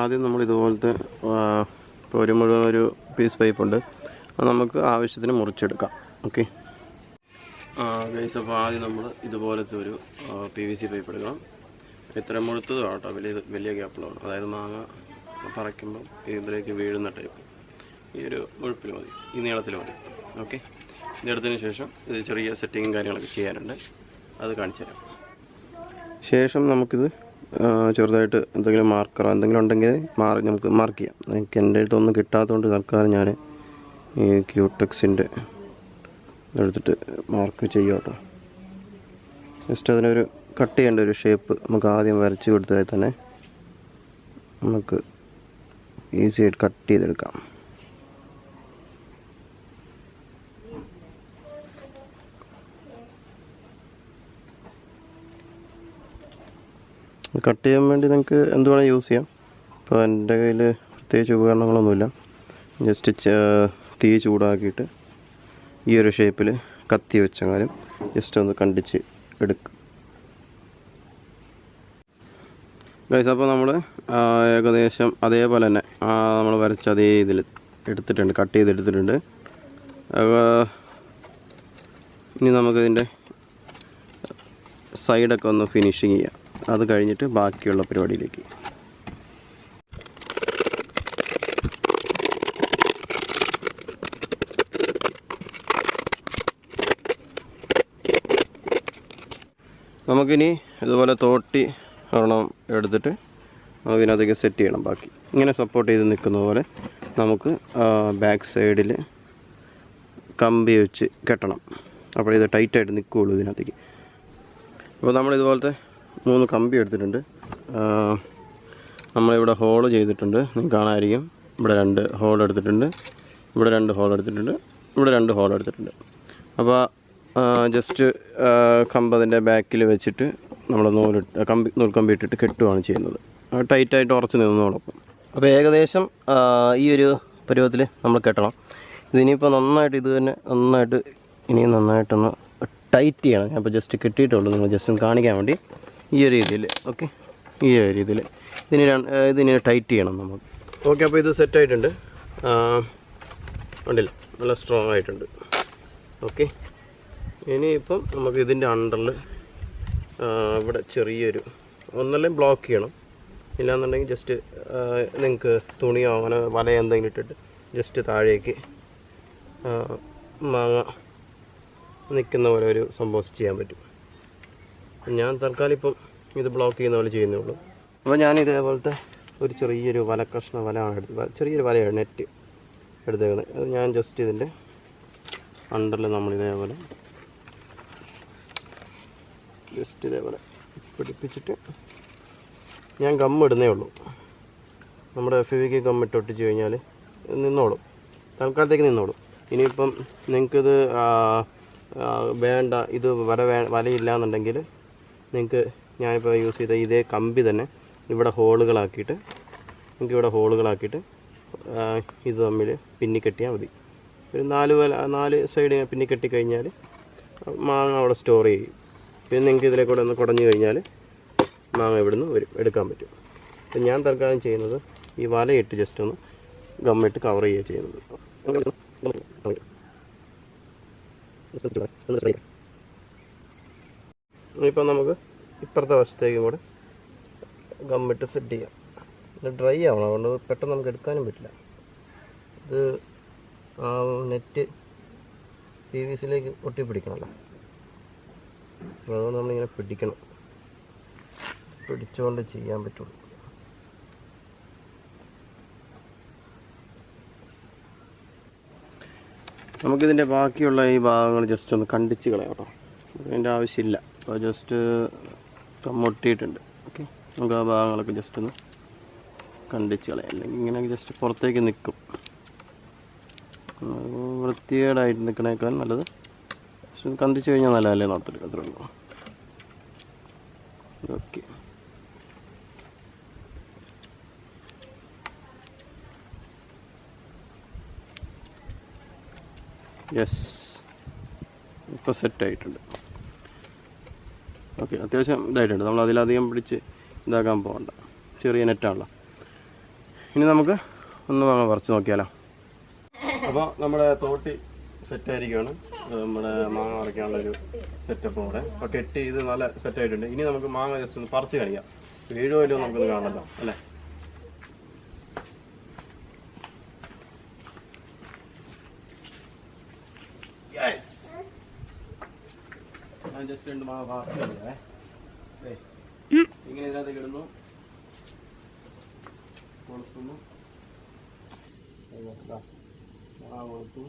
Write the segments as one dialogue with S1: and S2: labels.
S1: ആദ്യം നമ്മൾ ഇതുപോലത്തെ ഇപ്പോൾ ഒരു മുഴുവൻ ഒരു പീസ് പൈപ്പ് ഉണ്ട്, അത് നമുക്ക് ആവശ്യത്തിന് മുറിച്ചെടുക്കാം. ഓക്കെ ഗൈസ്, അപ്പോൾ ആദ്യം നമ്മൾ ഇതുപോലത്തെ ഒരു PVC പൈപ്പ് എടുക്കണം. ഇത്ര മുഴുത്തത് കേട്ടോ, വലിയ ഗ്യാപ്പിലാണ്, അതായത് മാങ്ങ പറിക്കുമ്പോൾ ഇതിലേക്ക് വീഴുന്ന ടൈപ്പ്. ഈ ഒരു മുഴുപ്പിൽ മതി, ഈ നീളത്തിൽ മതി. ഓക്കെ, ഇതെടുത്തതിന് ശേഷം ഇത് ചെറിയ സെറ്റിങ്ങും കാര്യങ്ങളൊക്കെ ചെയ്യാനുണ്ട്, അത് കാണിച്ചു തരാം. ശേഷം നമുക്കിത് ചെറുതായിട്ട് എന്തെങ്കിലും മാർക്കറോ എന്തെങ്കിലും ഉണ്ടെങ്കിൽ നമുക്ക് മാർക്ക് ചെയ്യാം. എനിക്ക് എൻ്റെ അടുത്തൊന്നും കിട്ടാത്തതുകൊണ്ട് തൽക്കാലം ഞാൻ ഈ ക്യൂടെക്സിൻ്റെ എടുത്തിട്ട് മാർക്ക് ചെയ്യാം കേട്ടോ. ജസ്റ്റ് അതിനൊരു കട്ട് ചെയ്യേണ്ട ഒരു ഷേപ്പ് നമുക്ക് ആദ്യം വരച്ച് കൊടുത്താൽ തന്നെ നമുക്ക് ഈസി ആയിട്ട് കട്ട് ചെയ്തെടുക്കാം. കട്ട് ചെയ്യാൻ വേണ്ടി നിങ്ങൾക്ക് എന്ത് വേണമെങ്കിൽ യൂസ് ചെയ്യാം. ഇപ്പോൾ എൻ്റെ കയ്യിൽ പ്രത്യേകിച്ച് ഉപകരണങ്ങളൊന്നുമില്ല. ജസ്റ്റ് തീ ചൂടാക്കിയിട്ട് ഈ ഒരു ഷേപ്പിൽ കത്തി വെച്ചെങ്ങാനും ജസ്റ്റ് ഒന്ന് കണ്ടിച്ച് എടുക്കും. ഗൈസ്, അപ്പോൾ നമ്മൾ ഏകദേശം അതേപോലെ തന്നെ നമ്മൾ വരച്ച അതേ ഇതിൽ എടുത്തിട്ടുണ്ട്, കട്ട് ചെയ്തെടുത്തിട്ടുണ്ട്. ഇനി നമുക്കിതിൻ്റെ സൈഡൊക്കെ ഒന്ന് ഫിനിഷിങ് ചെയ്യാം. അത് കഴിഞ്ഞിട്ട് ബാക്കിയുള്ള പരിപാടിയിലേക്ക്. നമുക്കിനി ഇതുപോലെ തോട്ടി ഒരെണ്ണം എടുത്തിട്ട് നമുക്കിനകത്തേക്ക് സെറ്റ് ചെയ്യണം. ബാക്കി ഇങ്ങനെ സപ്പോർട്ട് ചെയ്ത് നിൽക്കുന്ന പോലെ നമുക്ക് ബാക്ക് സൈഡിൽ കമ്പി വെച്ച് കെട്ടണം. അപ്പോൾ ഇത് ടൈറ്റായിട്ട് നിൽക്കുകയുള്ളൂ ഇതിനകത്തേക്ക്. അപ്പോൾ നമ്മളിതുപോലത്തെ 3 കമ്പി എടുത്തിട്ടുണ്ട്. നമ്മളിവിടെ ഹോള് ചെയ്തിട്ടുണ്ട്, നിങ്ങൾക്ക് കാണാമായിരിക്കും. ഇവിടെ 2 ഹോൾ എടുത്തിട്ടുണ്ട്, ഇവിടെ 2 ഹോൾ എടുത്തിട്ടുണ്ട്, ഇവിടെ 2 ഹോൾ എടുത്തിട്ടുണ്ട്. അപ്പോൾ ജസ്റ്റ് കമ്പതിൻ്റെ ബാക്കിൽ വെച്ചിട്ട് നമ്മൾ നൂൽക്കമ്പി ഇട്ടിട്ട് കെട്ടുകയാണ് ചെയ്യുന്നത്. ടൈറ്റായിട്ട് ഉറച്ച് നിന്നോടൊപ്പം. അപ്പോൾ ഏകദേശം ഈ ഒരു പരുവത്തിൽ നമ്മൾ കെട്ടണം. ഇതിനിപ്പോൾ നന്നായിട്ട് ഇത് തന്നെ ഇനിയും നന്നായിട്ടൊന്ന് ടൈറ്റ് ചെയ്യണം. ഞാൻ ഇപ്പോൾ ജസ്റ്റ് കെട്ടിയിട്ടുള്ളൂ, നിങ്ങൾ ജസ്റ്റ് ഒന്ന് കാണിക്കാൻ വേണ്ടി. ഈ ഒരു രീതിയിൽ, ഓക്കെ, ഈ ഒരു രീതിയിൽ ഇതിനെ ടൈറ്റ് ചെയ്യണം നമുക്ക്. ഓക്കെ, അപ്പോൾ ഇത് സെറ്റായിട്ടുണ്ട്. ഉണ്ടല്ലോ, നല്ല സ്ട്രോങ് ആയിട്ടുണ്ട്. ഓക്കെ, ഇനിയിപ്പം നമുക്ക് ഇതിൻ്റെ അണ്ടറിൽ ഇവിടെ ചെറിയൊരു ഒന്നെല്ലാം ബ്ലോക്ക് ചെയ്യണം. ഇല്ലാന്നുണ്ടെങ്കിൽ ജസ്റ്റ് നിങ്ങൾക്ക് തുണിയോ അങ്ങനെ വലയോ എന്തെങ്കിലും ഇട്ടിട്ട് ജസ്റ്റ് താഴേക്ക് മാങ്ങ നിൽക്കുന്ന പോലെ ഒരു സംഭവം ചെയ്യാൻ പറ്റും. ഞാൻ തൽക്കാലം ഇപ്പം ഇത് ബ്ലോക്ക് ചെയ്യുന്ന പോലെ ചെയ്യുന്നേ ഉള്ളൂ. അപ്പോൾ ഞാൻ ഇതേപോലത്തെ ഒരു ചെറിയൊരു വലയാണ് എടുത്തത്. ചെറിയൊരു വലയാണ്, നെറ്റ് എടുത്തേക്കുന്നത്. അത് ഞാൻ ജസ്റ്റ് ഇതിൻ്റെ അണ്ടറിൽ നമ്മളിതേപോലെ ജസ്റ്റ് ഇതേപോലെ പിടിപ്പിച്ചിട്ട് ഞാൻ ഗമ്മിടുന്നേ ഉള്ളൂ. നമ്മുടെ FEVK ഗമ്മിട്ട് ഒട്ടിച്ച് കഴിഞ്ഞാൽ നിന്നോളും, തൽക്കാലത്തേക്ക് നിന്നോളും. ഇനിയിപ്പം നിങ്ങൾക്കിത് വേണ്ട, ഇത് വലയില്ല എന്നുണ്ടെങ്കിൽ നിങ്ങൾക്ക് ഞാനിപ്പോൾ യൂസ് ചെയ്ത ഇതേ കമ്പി തന്നെ ഇവിടെ ഹോളുകളാക്കിയിട്ട് ഇത് തമ്മിൽ പിന്നിക്കെട്ടിയാൽ മതി. ഒരു 4 സൈഡ് പിന്നിക്കെട്ടി കഴിഞ്ഞാൽ മാങ്ങ അവിടെ സ്റ്റോർ ചെയ്യും. പിന്നെ നിങ്ങൾക്ക് ഇതിലെ കൂടെ ഒന്ന് കുടഞ്ഞു കഴിഞ്ഞാൽ മാങ്ങ ഇവിടുന്ന് എടുക്കാൻ പറ്റും. അപ്പം ഞാൻ തൽക്കാലം ചെയ്യുന്നത് ഈ വലയിട്ട് ജസ്റ്റ് ഒന്ന് ഗമ്മിട്ട് കവർ ചെയ്യുക ചെയ്യുന്നത്. ഇപ്പം നമുക്ക് ഇപ്പുറത്തെ വശത്തേക്കും കൂടെ ഗമ്മിട്ട് സെറ്റ് ചെയ്യാം. ഇത് ഡ്രൈ ആവണം, അതുകൊണ്ട് പെട്ടെന്ന് നമുക്ക് എടുക്കാനും പറ്റില്ല. ഇത് നെറ്റ് PVCയിലേക്ക് ഒട്ടിപ്പിടിക്കണമല്ലോ, അപ്പോൾ അതുകൊണ്ട് നമ്മളിങ്ങനെ പിടിച്ചുകൊണ്ട് ചെയ്യാൻ പറ്റുള്ളൂ. നമുക്കിതിൻ്റെ ബാക്കിയുള്ള ഈ ഭാഗങ്ങൾ ജസ്റ്റ് ഒന്ന് കണ്ടിച്ച് കളയാം കേട്ടോ. അതിൻ്റെ ആവശ്യമില്ല. അപ്പോൾ ജസ്റ്റ് കമ്മൊട്ടിയിട്ടുണ്ട്. ഓക്കെ, നമുക്ക് ആ ഭാഗങ്ങളൊക്കെ ജസ്റ്റ് ഒന്ന് കണ്ടിച്ച് കളയാം. അല്ലെങ്കിൽ ഇങ്ങനെ ജസ്റ്റ് പുറത്തേക്ക് നിൽക്കും. വൃത്തികേടായിട്ട് നിൽക്കണേക്കാൾ നല്ലത് ജസ്റ്റ് കണ്ടിച്ച് കഴിഞ്ഞാൽ നല്ലതല്ലേ നോട്ടത്തിൽ അത്രേ ഉള്ളൂ. ഓക്കെ, യെസ്, ഇപ്പോൾ സെറ്റായിട്ടുണ്ട്. ഓക്കെ, അത്യാവശ്യം ഇതായിട്ടുണ്ട്. നമ്മൾ അതിലധികം പിടിച്ച് ഇതാക്കാൻ പോകണ്ട, ചെറിയ നെറ്റാണല്ലോ. ഇനി നമുക്ക് ഒന്ന് മാങ്ങ പറിച്ച് നോക്കിയാലോ. അപ്പോൾ നമ്മുടെ തോട്ടി സെറ്റായിരിക്കുകയാണ്. നമ്മുടെ മാങ്ങ പറിക്കാനുള്ളൊരു സെറ്റപ്പ് കൂടെ അപ്പോൾ കെട്ടി ഇത് നല്ല സെറ്റായിട്ടുണ്ട്. ഇനി നമുക്ക് മാങ്ങ ജസ്റ്റ് ഒന്ന് പറിച്ച് കഴിക്കാം. വീഴുമല്ലോ നമുക്കൊന്ന് കാണണമല്ലോ അല്ലേ. ഞാൻ ജസ്റ്റ് 2 മാങ്ങ പറിച്ച് കഴിയാവേ. ഇങ്ങനെ ഇതിനകത്തേക്ക് ഇടുന്നു, കൊടുക്കുന്നു, കൊടുത്തു,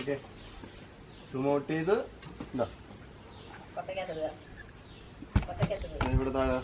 S1: ഓക്കെ. റിമോട്ട് ചെയ്ത് ഇവിടെ താഴെ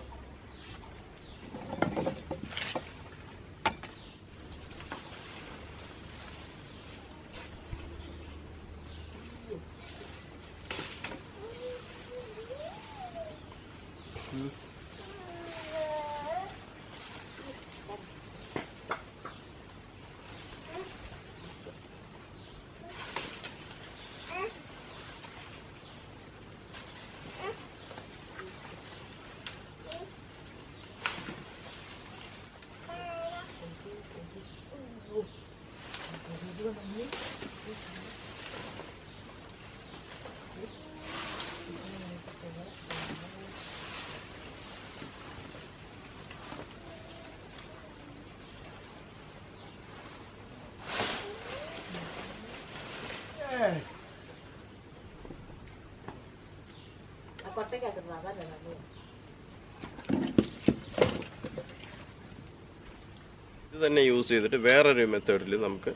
S1: ഇത് തന്നെ യൂസ് ചെയ്തിട്ട് വേറൊരു മെത്തേഡിൽ നമുക്ക്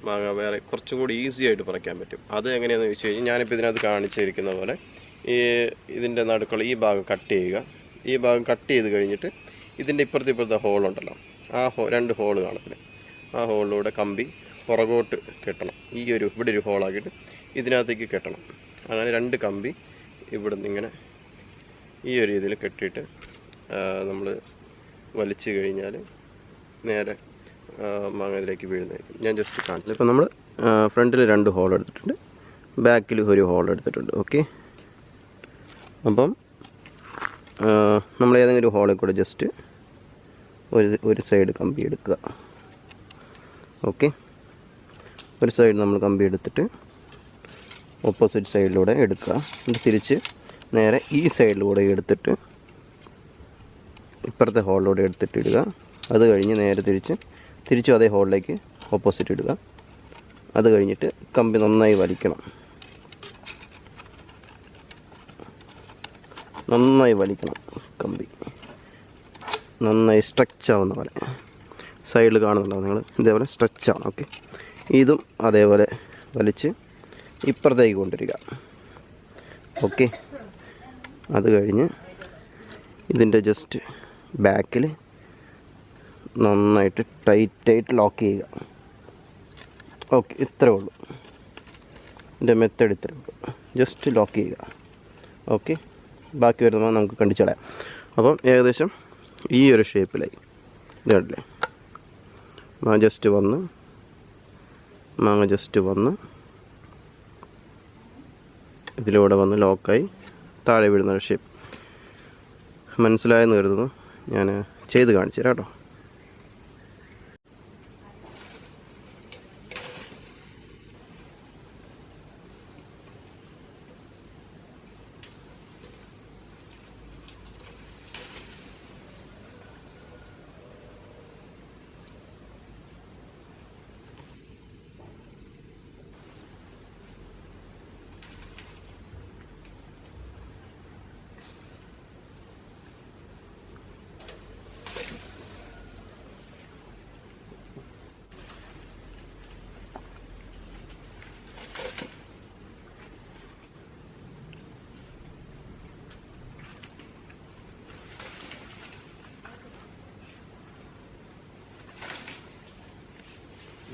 S1: മാങ്ങ വേറെ കുറച്ചും കൂടി ഈസി ആയിട്ട് പറിക്കാൻ പറ്റും. അത് എങ്ങനെയാണെന്ന് ചോദിച്ചു കഴിഞ്ഞാൽ ഞാനിപ്പോൾ ഇതിനകത്ത് കാണിച്ചിരിക്കുന്ന പോലെ ഇതിൻ്റെ നടുക്കുള്ള ഈ ഭാഗം കട്ട് ചെയ്യുക. ഈ ഭാഗം കട്ട് ചെയ്ത് കഴിഞ്ഞിട്ട് ഇതിൻ്റെ ഇപ്പുറത്തെ ഹോളുണ്ടല്ലോ, ആ 2 ഹോള് കാണത്തില്ല, ആ ഹോളിലൂടെ കമ്പി പുറകോട്ട് കെട്ടണം. ഇവിടെ ഒരു ഹോളാക്കിയിട്ട് ഇതിനകത്തേക്ക് കെട്ടണം. അങ്ങനെ 2 കമ്പി ഇവിടുന്ന് ഇങ്ങനെ ഈ ഒരു രീതിയിൽ കെട്ടിയിട്ട് നമ്മൾ വലിച്ചു കഴിഞ്ഞാൽ നേരെ മാങ്ങ ഇതിലേക്ക് വീഴുന്നതായിരിക്കും. ഞാൻ ജസ്റ്റ് കാണിച്ചു. ഇപ്പോൾ നമ്മൾ ഫ്രണ്ടിൽ 2 ഹോൾ എടുത്തിട്ടുണ്ട്, ബാക്കിൽ ഒരു ഹോൾ എടുത്തിട്ടുണ്ട്. ഓക്കെ. അപ്പം നമ്മൾ ഏതെങ്കിലും ഒരു ഹോളിൽ കൂടെ ജസ്റ്റ് ഒരു സൈഡ് കമ്പി എടുക്കുക. ഓക്കെ. ഒരു സൈഡ് നമ്മൾ കമ്പി എടുത്തിട്ട് ഓപ്പോസിറ്റ് സൈഡിലൂടെ എടുക്കുക. എന്നിട്ട് തിരിച്ച് നേരെ ഈ സൈഡിലൂടെ എടുത്തിട്ട് ഇപ്പുറത്തെ ഹോളിലൂടെ എടുത്തിട്ട് ഇടുക. അത് കഴിഞ്ഞ് നേരെ തിരിച്ചും അതേ ഹോളിലേക്ക് ഓപ്പോസിറ്റ് ഇടുക. അത് കഴിഞ്ഞിട്ട് കമ്പി നന്നായി വലിക്കണം. കമ്പി നന്നായി സ്ട്രെച്ച് ആവുന്ന പോലെ സൈഡിൽ കാണുന്നുണ്ടാവും നിങ്ങൾ, ഇതേപോലെ സ്ട്രെച്ച് ആവണം. ഓക്കെ. ഇതും അതേപോലെ വലിച്ച് ഇപ്പുറത്തേക്ക് കൊണ്ടുവരിക. ഓക്കെ. അത് കഴിഞ്ഞ് ഇതിൻ്റെ ജസ്റ്റ് ബാക്കിൽ നന്നായിട്ട് ടൈറ്റായിട്ട് ലോക്ക് ചെയ്യുക. ഓക്കെ. ഇത്രേ ഉള്ളൂ ഇതിൻ്റെ മെത്തേഡ്. ഇത്രേ ഉള്ളൂ, ജസ്റ്റ് ലോക്ക് ചെയ്യുക. ഓക്കെ. ബാക്കി വരുമ്പോൾ നമുക്ക് കണ്ടിച്ചളയാം. അപ്പം ഏകദേശം ഈ ഒരു ഷേപ്പിലായി. ഇത് കണ്ടില്ലേ, മാങ്ങ ജസ്റ്റ് വന്ന് ഇതിലൂടെ വന്ന് ലോക്കായി താഴെ വീഴുന്ന ഒരു ഷേപ്പ്. മനസ്സിലായെന്ന് കരുതുന്നു. ഞാൻ ചെയ്ത് കാണിച്ചു തരാം കേട്ടോ.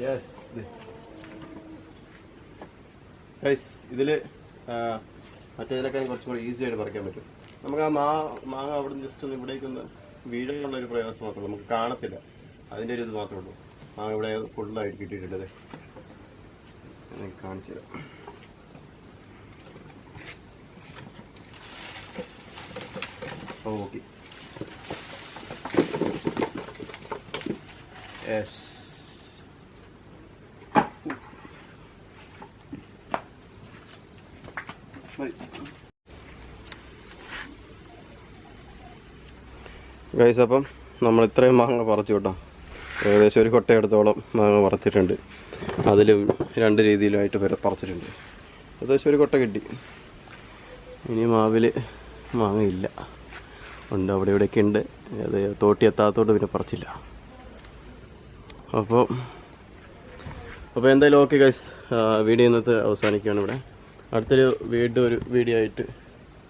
S1: Yes. ഗൈസ് ഇതിൽ മറ്റേതിലൊക്കെ കുറച്ചും കൂടി ഈസി ആയിട്ട് പറിക്കാൻ പറ്റും. നമുക്ക് ആ മാങ്ങ അവിടെ നിന്ന് ജസ്റ്റ് ഒന്ന് ഇവിടേക്കൊന്ന് വീഴാനുള്ളൊരു പ്രയാസം മാത്രമേ ഉള്ളൂ, നമുക്ക് കാണത്തില്ല, അതിൻ്റെ ഒരു ഇത് മാത്രമേ ഉള്ളൂ. മാങ്ങ ഇവിടെ ഫുള്ളായിട്ട് കിട്ടിയിട്ടുണ്ട്. എനിക്ക് കാണിച്ചു തരാം. Okay, yes. ഗൈസ് അപ്പം നമ്മൾ ഇത്രയും മാങ്ങ പറിച്ചു കേട്ടോ. ഏകദേശം ഒരു കൊട്ടയെടുത്തോളം മാങ്ങ പറിച്ചിട്ടുണ്ട്. അതിലും 2 രീതിയിലായിട്ട് പറിച്ചിട്ടുണ്ട്. ഏകദേശം ഒരു കൊട്ട കിട്ടി. ഇനി മാവിൽ മാങ്ങയില്ല, ഉണ്ട്, അവിടെ ഇവിടെയൊക്കെ ഉണ്ട്. അത് തോട്ടി എത്താത്തോട്ട് പിന്നെ പറിച്ചില്ല. അപ്പോൾ എന്തായാലും ഓക്കെ ഗൈസ്, വീഡിയോ ഇന്നത്തെ അവസാനിക്കുകയാണ് ഇവിടെ. അടുത്തൊരു വീഡിയോ ആയിട്ട്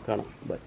S1: കാണാം. ബൈ.